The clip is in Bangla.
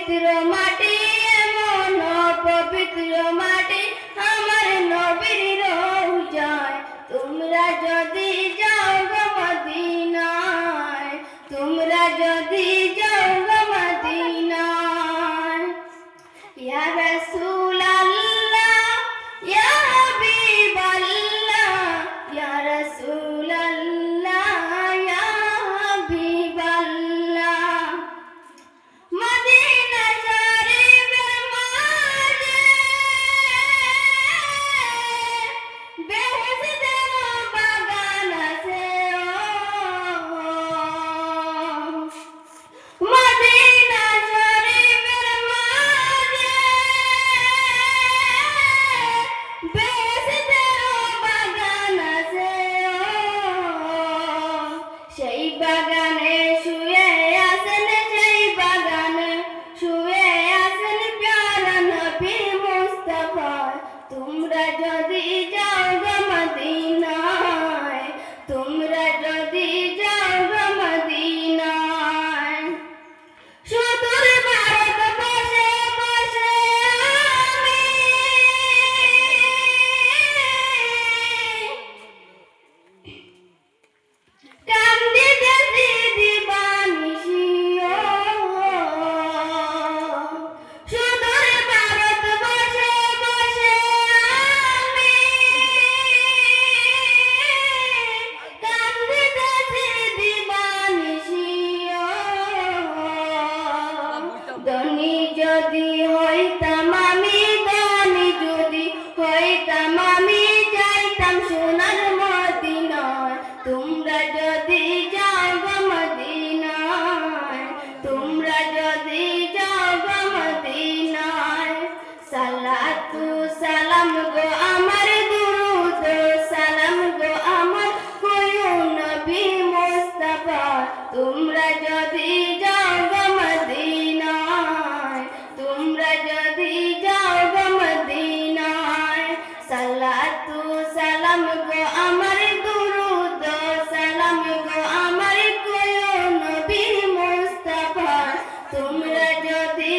পবিত্র মাটি, এমন পবিত্র মাটি আমার নবীর রওজায়। তোমরা যদি যাও গো মদিনায়, তোমরা যদি যাও গো মদিনায়। ইয়া রাসূলাল্লাহ, ইয়া হাবিবাল্লাহ, ইয়া রাসূলাল্লাহ, ইয়া হাবিবাল্লাহ। মদিনা শরীফের মাঝে বেহেশতের বাগান আছে। মদিনা শরীফের মাঝে বেহেশতের বাগান আছে। সেই বাগানে শুয়ে আছেন, সেই বাগানে শুয়ে আছেন প্যারা নবী মুস্তাফা। তোমরা যদি যাও গো মদিনায়, তোমরা যদি যাও গো মদিনায়। সুদূর ভারত বসে বসে আমি কান্দিতেছি দিবানিশিও। সুদূর ভারত বসে বসে আমি কান্দিতেছি দিবানিশিও। ধনী যদি হইতাম আমি, ধনী যদি হইতাম আমি, যাইতাম সোনার মদিনায়। তোমরা যদি যাও গো মদিনায়, তোমরা যদি যাও গো মদিনায়। সালাতু সালাম গো আমার, দুরুদ সালাম গো আমার, কইও নবী মুস্তাফা। তোমরা যদি যাও গো মদিনায়, তোমরা যদি যাও গো মদিনায়। সালাতু সালাম গো আমার, দুরুদ সালাম গো আমার, কইও নবী মুস্তাফা। তোমরা যদি